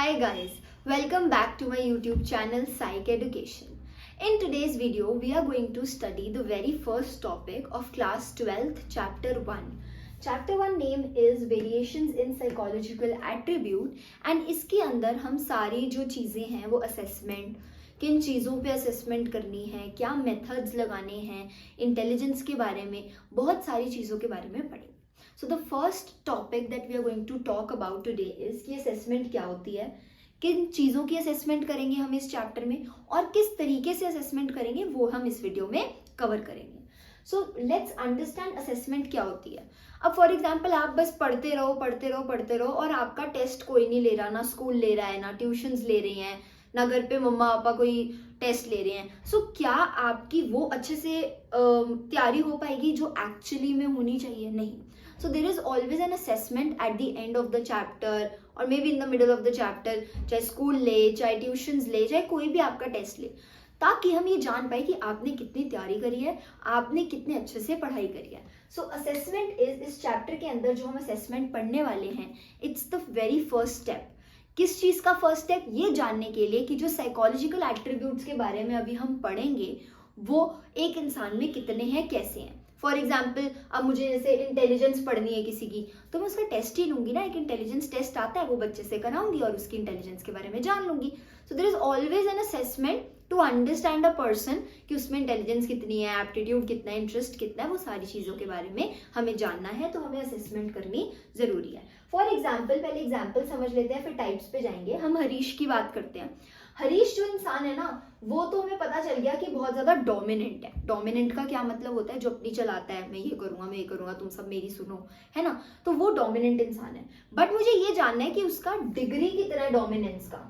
Hi guys, welcome back to my YouTube channel Psych Education. In today's video, we are going to study the very first topic of class 12th chapter 1. Chapter 1 name is Variations in Psychological Attribute and इसके अंदर हम सारी जो चीज़ें हैं वो assessment, किन चीज़ों पे असेसमेंट करनी है, क्या मेथड्स लगाने हैं, इंटेलिजेंस के बारे में, बहुत सारी चीज़ों के बारे में पढ़ेंगे. So the first topic that we are going to talk about today is कि असेसमेंट क्या होती है, किन चीज़ों की असेसमेंट करेंगे हम इस चैप्टर में और किस तरीके से असेसमेंट करेंगे वो हम इस वीडियो में कवर करेंगे. सो लेट्स अंडरस्टैंड असेसमेंट क्या होती है. अब फॉर एग्जाम्पल आप बस पढ़ते रहो और आपका टेस्ट कोई नहीं ले रहा, ना स्कूल ले रहा है, ना ट्यूशन्स ले रही हैं, ना घर पे मम्मा पापा कोई टेस्ट ले रहे हैं. सो क्या आपकी वो अच्छे से तैयारी हो पाएगी जो एक्चुअली में होनी चाहिए? नहीं. So there is always an assessment at the end of the chapter or maybe in the middle of the chapter, चाहे स्कूल ले, चाहे ट्यूशन्स ले, चाहे कोई भी आपका टेस्ट ले, ताकि हम ये जान पाए कि आपने कितनी तैयारी करी है, आपने कितने अच्छे से पढ़ाई करी है. सो असेसमेंट इज इस चैप्टर के अंदर जो हम असेसमेंट पढ़ने वाले हैं, it's the very first step. किस चीज़ का फर्स्ट स्टेप? ये जानने के लिए कि जो साइकोलॉजिकल एट्रीब्यूट्स के बारे में अभी हम पढ़ेंगे वो एक इंसान में कितने हैं, कैसे हैं. फॉर एग्जाम्पल अब मुझे जैसे इंटेलिजेंस पढ़नी है किसी की, तो मैं उसका टेस्ट ही लूंगी ना. एक इंटेलिजेंस टेस्ट आता है, वो बच्चे से कराऊंगी और उसकी इंटेलिजेंस के बारे में जान लूंगी. So there is always an assessment to understand a person कि उसमें इंटेलिजेंस कितनी है, एप्टीट्यूड कितना है, इंटरेस्ट कितना है, वो सारी चीज़ों के बारे में हमें जानना है, तो हमें असेसमेंट करनी जरूरी है. फॉर एग्जाम्पल पहले एग्जाम्पल समझ लेते हैं, फिर टाइप्स पे जाएंगे. हम हरीश की बात करते हैं. हरीश जो इंसान है ना, वो तो हमें पता चल गया कि बहुत ज्यादा डोमिनेंट है. डोमिनेंट का क्या मतलब होता है? जो अपनी चलाता है, मैं ये करूंगा, तुम सब मेरी सुनो, है ना. तो वो डोमिनेंट इंसान है. बट मुझे ये जानना है कि उसका डिग्री कितना है डोमिनेंस का,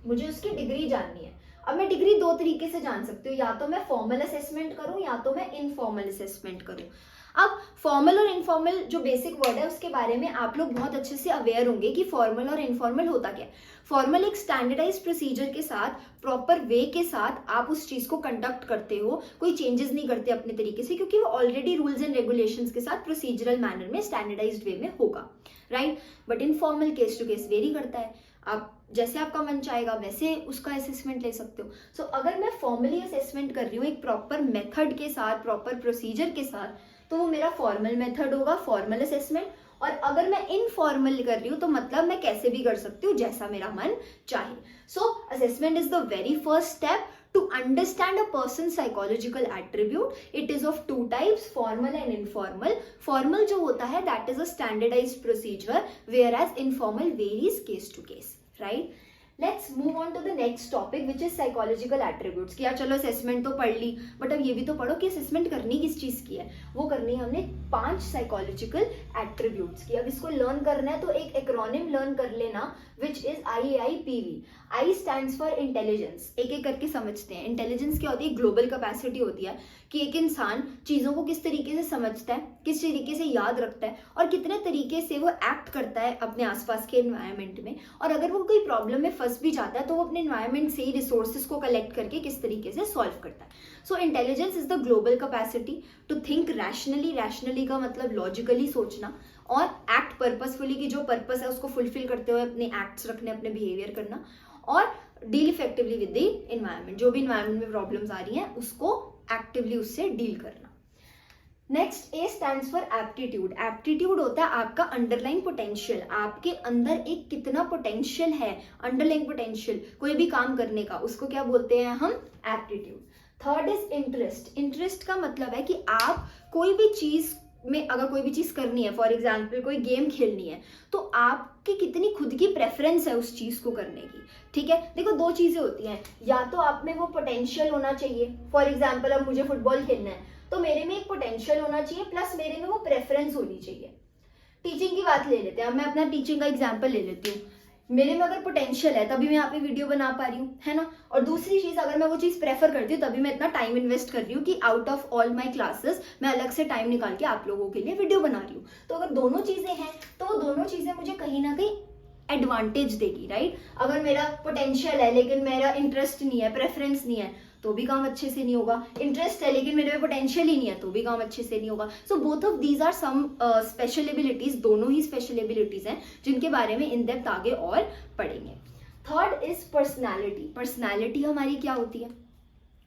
मुझे उसकी डिग्री जाननी है. अब मैं डिग्री दो तरीके से जान सकती हूँ, या तो मैं फॉर्मल असेसमेंट करूँ या तो मैं इनफॉर्मल असेसमेंट करूँ. अब फॉर्मल और इनफॉर्मल जो बेसिक वर्ड है उसके बारे में आप लोग बहुत अच्छे से अवेयर होंगे कि फॉर्मल और इनफॉर्मल होता क्या है. फॉर्मल एक स्टैंडर्डाइज्ड प्रोसीजर के साथ, प्रॉपर वे के साथ आप उस चीज को कंडक्ट करते हो, कोई चेंजेस नहीं करते अपने तरीके से, क्योंकि वो ऑलरेडी रूल्स एंड रेगुलेशंस के साथ प्रोसीजरल मैनर में स्टैंडर्डाइज्ड वे में होगा, right. But informal case to case vary करता है. आप जैसे आपका मन चाहेगा वैसे उसका असेसमेंट ले सकते हो. सो अगर मैं फॉर्मली असेसमेंट कर रही हूँ एक प्रॉपर मेथड के साथ, प्रॉपर प्रोसीजर के साथ, तो वो मेरा फॉर्मल मेथड होगा, फॉर्मल असेसमेंट. और अगर मैं इनफॉर्मल कर रही हूँ तो मतलब मैं कैसे भी कर सकती हूँ जैसा मेरा मन चाहे. सो assessment is the very first step to understand a person's psychological attribute. It is of two types, formal and informal. Formal जो होता है that is a standardized procedure, whereas informal varies case to case, right? Let's move on to the next topic which is psychological attributes. कि यार चलो assessment तो पढ़ ली, but अब ये भी तो पढ़ो कि असेसमेंट करनी किस चीज़ की है. वो करनी है हमने 5 साइकोलॉजिकल एट्रीब्यूट्स की. अब इसको लर्न करना है तो एक एक्रोनिम लर्न कर लेना which is IAIPV. I stands for intelligence. एक एक करके समझते हैं. इंटेलिजेंस क्या होती है? ग्लोबल कैपेसिटी होती है कि एक इंसान चीज़ों को किस तरीके से समझता है, किस तरीके से याद रखता है और कितने तरीके से वो एक्ट करता है अपने आसपास के एनवायरनमेंट में. और अगर वो कोई प्रॉब्लम में फंस भी जाता है तो वो अपने एनवायरनमेंट से ही रिसोर्सेज को कलेक्ट करके किस तरीके से सॉल्व करता है. So intelligence is the global capacity to think rationally. Rationally का मतलब लॉजिकली सोचना, और एक्ट पर्पसफुली की जो पर्पस है उसको फुलफिल करते हुए अपने एक्ट्स रखने, अपने बिहेवियर करना, और deal effectively with the environment. जो भी एनवायरनमेंट में प्रॉब्लम्स आ रही हैं उसको एक्टिवली उससे डील करना. Next A stands for aptitude. Aptitude होता है आपका अंडरलाइन पोटेंशियल. आपके अंदर एक कितना पोटेंशियल है, अंडरलाइन पोटेंशियल कोई भी काम करने का, उसको क्या बोलते हैं हम? Aptitude. Third is interest. Interest का मतलब है कि आप कोई भी चीज में अगर कोई भी चीज करनी है, फॉर एग्जाम्पल कोई गेम खेलनी है, तो आपकी कितनी खुद की प्रेफरेंस है उस चीज को करने की. ठीक है, देखो दो चीजें होती हैं, या तो आप में वो पोटेंशियल होना चाहिए. फॉर एग्जाम्पल अब मुझे फुटबॉल खेलना है तो मेरे में एक पोटेंशियल होना चाहिए प्लस मेरे में वो प्रेफरेंस होनी चाहिए. टीचिंग की बात ले लेते हैं. अब मैं अपना टीचिंग का एग्जाम्पल ले लेती हूँ. मेरे में अगर पोटेंशियल है तभी मैं यहाँ पे वीडियो बना पा रही हूँ, है ना. और दूसरी चीज, अगर मैं वो चीज प्रेफर करती हूँ तभी मैं इतना टाइम इन्वेस्ट कर रही हूँ कि out of all my classes मैं अलग से टाइम निकाल के आप लोगों के लिए वीडियो बना रही हूँ. तो अगर दोनों चीजें हैं तो दोनों चीजें मुझे कहीं ना कहीं एडवांटेज देगी, राइट. अगर मेरा पोटेंशियल है लेकिन मेरा इंटरेस्ट नहीं है, प्रेफरेंस नहीं है, तो भी काम अच्छे से नहीं होगा, इंटरेस्ट है लेकिन मेरे में पोटेंशियल ही नहीं है तो भी काम अच्छे से नहीं होगा. So both of these are some special abilities, दोनों ही स्पेशल एबिलिटीज हैं जिनके बारे में इन डेप्थ आगे और पढ़ेंगे. Third is personality. पर्सनैलिटी हमारी क्या होती है?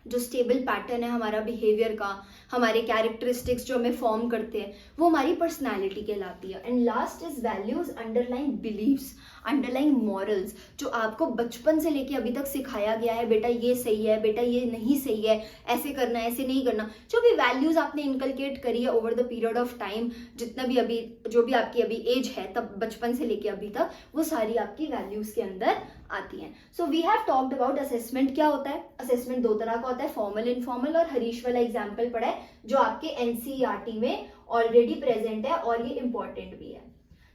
जो स्टेबल पैटर्न है हमारा बिहेवियर का, हमारे कैरेक्टरिस्टिक्स जो हमें फॉर्म करते हैं, वो हमारी पर्सनैलिटी कहलाती है. And last is values, underline beliefs, underline morals, जो आपको बचपन से लेके अभी तक सिखाया गया है, बेटा ये सही है, बेटा ये नहीं सही है, ऐसे करना है, ऐसे नहीं करना. जो भी वैल्यूज आपने इनकलकेट करी है over the period of time, जितना भी अभी जो भी आपकी अभी एज है तब बचपन से लेके अभी तक, वो सारी आपकी वैल्यूज के अंदर आती हैं. So we have talked about assessment. क्या होता है असेसमेंट? दो तरह का होता है, फॉर्मल इनफॉर्मल. और हरीश वाला एग्जाम्पल पढ़ा है जो आपके एनसीईआरटी में ऑलरेडी प्रेजेंट है और ये इंपॉर्टेंट भी है.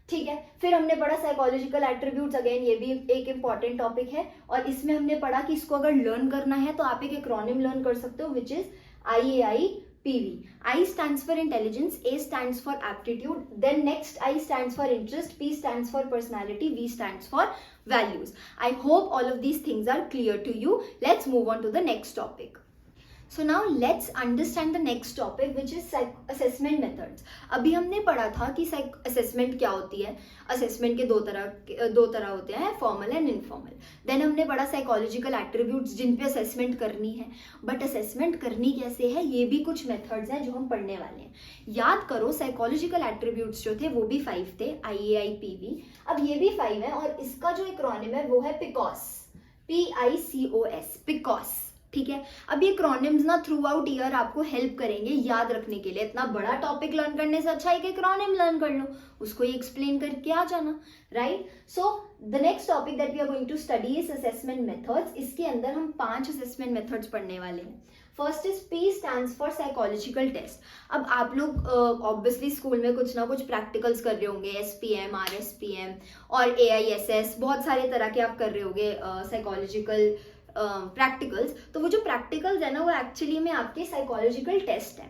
ठीक है, फिर हमने पढ़ा साइकोलॉजिकल एट्रीब्यूट्स. अगेन ये भी एक इंपॉर्टेंट टॉपिक है और इसमें हमने पढ़ा कि इसको अगर लर्न करना है तो आप एक एक्रोनिम लर्न कर सकते हो which is IAIPV. I stands for intelligence, A stands for aptitude, then next I stands for interest, P stands for personality, V stands for values. I hope all of these things are clear to you. Let's move on to the next topic. So now let's understand the next topic which is assessment methods. अभी हमने पढ़ा था कि assessment क्या होती है. Assessment के दो तरह होते हैं, फॉर्मल एंड इनफॉर्मल. देन हमने पढ़ा साइकोलॉजिकल एट्रीब्यूट्स जिन पे असेसमेंट करनी है. बट असेसमेंट करनी कैसे है, ये भी कुछ मेथड्स हैं जो हम पढ़ने वाले हैं. याद करो साइकोलॉजिकल एट्रीब्यूट्स जो थे वो भी 5 थे, IAIPV. अब ये भी 5 है और इसका जो एक्रोनिम है वो है PICOS, PICOS, PICOS. ठीक है, अब ये एक्रोनिम्स ना थ्रू आउट ईयर आपको हेल्प करेंगे याद रखने के लिए. इतना बड़ा टॉपिक लर्न करने से अच्छा है कि एक्रोनिम लर्न कर लो, उसको ही एक्सप्लेन करके आ जाना, right. So the next topic that we are going to study is assessment methods. इसके अंदर हम 5 असेसमेंट मेथड्स पढ़ने वाले हैं. First is P stands for psychological test. अब आप लोग ऑब्वियसली स्कूल में कुछ ना कुछ प्रैक्टिकल्स कर रहे होंगे, SPM, RSPM और AISS, बहुत सारे तरह के आप कर रहे होंगे साइकोलॉजिकल प्रैक्टिकल्स. तो वो जो प्रैक्टिकल्स है ना वो एक्चुअली में आपके साइकोलॉजिकल टेस्ट है.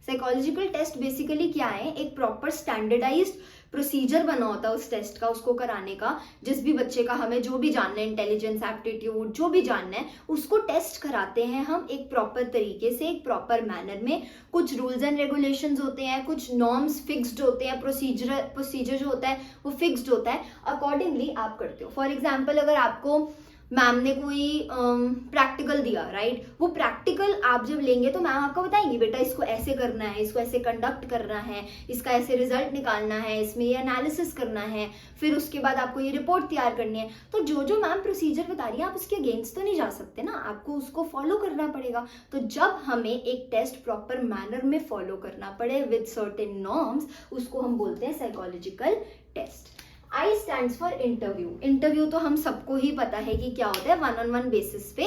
साइकोलॉजिकल टेस्ट बेसिकली क्या है, एक प्रॉपर स्टैंडर्डाइज्ड प्रोसीजर बना होता है उस टेस्ट का, उसको कराने का. जिस भी बच्चे का हमें जो भी जानना है, इंटेलिजेंस, एप्टीट्यूड, जो भी जानना है उसको टेस्ट कराते हैं हम एक प्रॉपर तरीके से, एक प्रॉपर मैनर में. कुछ रूल्स एंड रेगुलेशंस होते हैं, कुछ नॉर्म्स फिक्स्ड होते हैं, प्रोसीजर जो होता है वो फिक्स्ड होता है, अकॉर्डिंगली आप करते हो. फॉर एग्जाम्पल अगर आपको मैम ने कोई प्रैक्टिकल दिया, राइट, वो प्रैक्टिकल आप जब लेंगे तो मैम आपको बताएंगी बेटा इसको ऐसे करना है, इसको ऐसे कंडक्ट करना है, इसका ऐसे रिजल्ट निकालना है, इसमें ये एनालिसिस करना है, फिर उसके बाद आपको ये रिपोर्ट तैयार करनी है. तो जो मैम प्रोसीजर बता रही है आप उसके अगेंस्ट तो नहीं जा सकते ना, आपको उसको फॉलो करना पड़ेगा. तो जब हमें एक टेस्ट प्रॉपर मैनर में फॉलो करना पड़े विद सर्टेन नॉर्म्स, उसको हम बोलते हैं psychological test. I stands for interview. Interview तो हम सबको ही पता है कि क्या होता है, 1-on-1 बेसिस पे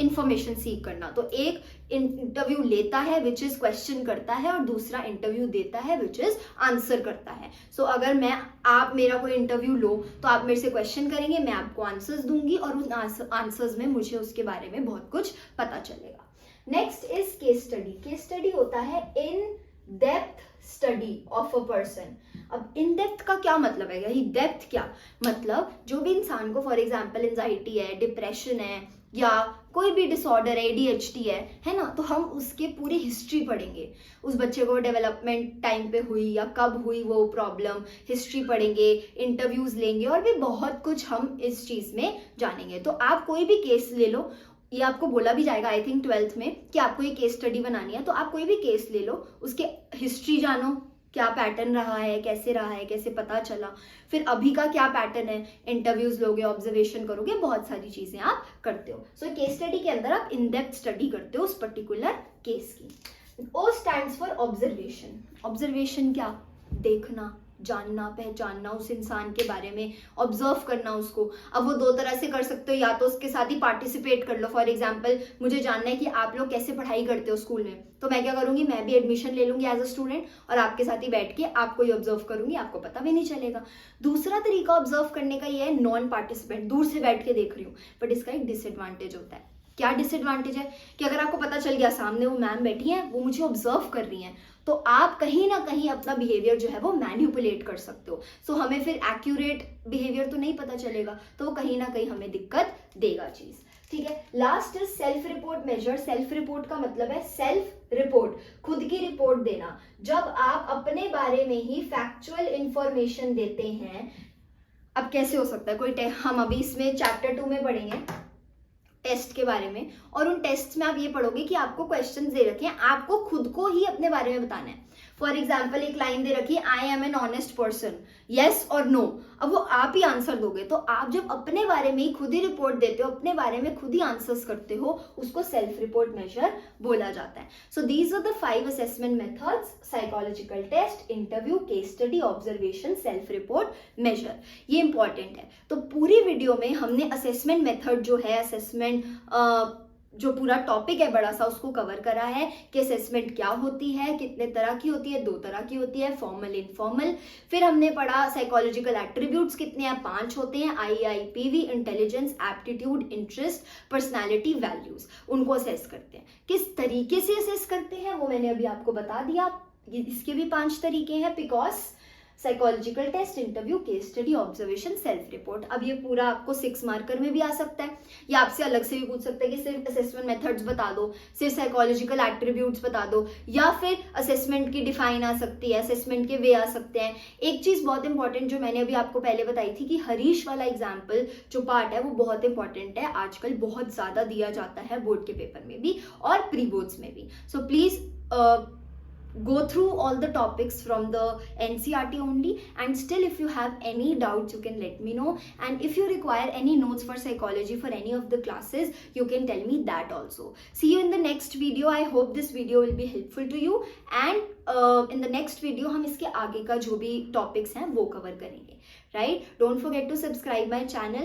इंफॉर्मेशन सीख करना. तो एक इंटरव्यू लेता है विच इज क्वेश्चन करता है और दूसरा इंटरव्यू देता है विच इज आंसर करता है. सो अगर आप मेरा कोई इंटरव्यू लो तो आप मेरे से क्वेश्चन करेंगे, मैं आपको आंसर्स दूंगी और उन आंसर्स में मुझे उसके बारे में बहुत कुछ पता चलेगा. Next is case study. Case study होता है in depth study of a person. अब इन डेप्थ का क्या मतलब है, यही डेप्थ क्या मतलब, जो भी इंसान को फॉर एग्जांपल एंजाइटी है, डिप्रेशन है या कोई भी डिसऑर्डर है, ADHD है ना, तो हम उसके पूरी हिस्ट्री पढ़ेंगे. उस बच्चे को डेवलपमेंट टाइम पे हुई या कब हुई वो प्रॉब्लम, हिस्ट्री पढ़ेंगे, इंटरव्यूज लेंगे और भी बहुत कुछ हम इस चीज में जानेंगे. तो आप कोई भी केस ले लो, ये आपको बोला भी जाएगा आई थिंक 12th में कि आपको ये केस स्टडी बनानी है, तो आप कोई भी केस ले लो, उसके हिस्ट्री जानो, क्या पैटर्न रहा है, कैसे पता चला, फिर अभी का क्या पैटर्न है, इंटरव्यूज लोगे, ऑब्जर्वेशन करोगे, बहुत सारी चीजें आप करते हो. सो केस स्टडी के अंदर आप इन डेप्थ स्टडी करते हो उस पर्टिकुलर केस की. O stands for observation. Observation क्या, देखना, जानना, पहचानना उस इंसान के बारे में, ऑब्जर्व करना उसको. अब वो दो तरह से कर सकते हो, या तो उसके साथ ही पार्टिसिपेट कर लो. फॉर एग्जांपल मुझे जानना है कि आप लोग कैसे पढ़ाई करते हो स्कूल में, तो मैं क्या करूंगी, मैं भी एडमिशन ले लूंगी एज अ स्टूडेंट और आपके साथ ही बैठ के आपको ही ऑब्जर्व करूंगी, आपको पता भी नहीं चलेगा. दूसरा तरीका ऑब्जर्व करने का ये है नॉन पार्टिसिपेंट, दूर से बैठ के देख रही हूँ. बट इसका एक डिसएडवांटेज होता है. क्या डिसएडवांटेज है कि अगर आपको पता चल गया सामने वो मैम बैठी है, वो मुझे ऑब्जर्व कर रही हैं, तो आप कहीं ना कहीं अपना बिहेवियर जो है वो मैन्युपुलेट कर सकते हो. सो हमें फिर एक्यूरेट बिहेवियर तो नहीं पता चलेगा, तो वो कहीं ना कहीं हमें दिक्कत देगा चीज. ठीक है। Last is self report measure. Self report का मतलब है सेल्फ रिपोर्ट, खुद की रिपोर्ट देना। जब आप अपने बारे में ही फैक्चुअल इंफॉर्मेशन देते हैं। अब कैसे हो सकता है कोई हम अभी इसमें चैप्टर 2 में पढ़ेंगे टेस्ट के बारे में, और उन टेस्ट में आप ये पढ़ोगे कि आपको क्वेश्चंस दे रखे हैं, आपको खुद को ही अपने बारे में बताना है। फॉर एग्जाम्पल एक लाइन दे रखी है, I am an honest person, yes और नो। अब वो आप ही आंसर दोगे। तो आप जब अपने बारे में ही खुद ही रिपोर्ट देते हो, अपने बारे में खुद ही आंसर्स करते हो, उसको सेल्फ रिपोर्ट मेजर बोला जाता है। So these are the 5 assessment methods, psychological test, interview, case study, observation, self report measure. ये इंपॉर्टेंट है। तो पूरी वीडियो में हमने असेसमेंट मेथड जो है, असेसमेंट जो पूरा टॉपिक है बड़ा सा, उसको कवर करा है कि असेसमेंट क्या होती है, कितने तरह की होती है, 2 तरह की होती है, फॉर्मल, इनफॉर्मल। फिर हमने पढ़ा साइकोलॉजिकल एट्रीब्यूट्स कितने हैं, 5 होते हैं, IIPV, intelligence, aptitude, interest, personality, values. उनको असेस करते हैं। किस तरीके से असेस करते हैं वो मैंने अभी आपको बता दिया। इसके भी 5 तरीके हैं, because psychological test, interview, case study, observation, self report. अब ये पूरा आपको 6 मार्कर में भी आ सकता है, या आपसे अलग से भी पूछ सकता है कि सिर्फ असेसमेंट मेथड्स बता दो, सिर्फ साइकोलॉजिकल एट्रीब्यूट्स बता दो, या फिर असेसमेंट की डिफाइन आ सकती है, असेसमेंट के वे आ सकते हैं। एक चीज बहुत इंपॉर्टेंट जो मैंने अभी आपको पहले बताई थी कि हरीश वाला एग्जाम्पल जो पार्ट है वो बहुत इंपॉर्टेंट है, आजकल बहुत ज्यादा दिया जाता है बोर्ड के पेपर में भी और प्री बोर्ड्स में भी। So please go through all the topics from the NCERT only, and still if you have any doubts you can let me know, and if you require any notes for psychology for any of the classes you can tell me that also. See you in the next video. I hope this video will be helpful to you, and in the next video हम इसके आगे का जो भी topics हैं वो cover करेंगे, right? Don't forget to subscribe my channel.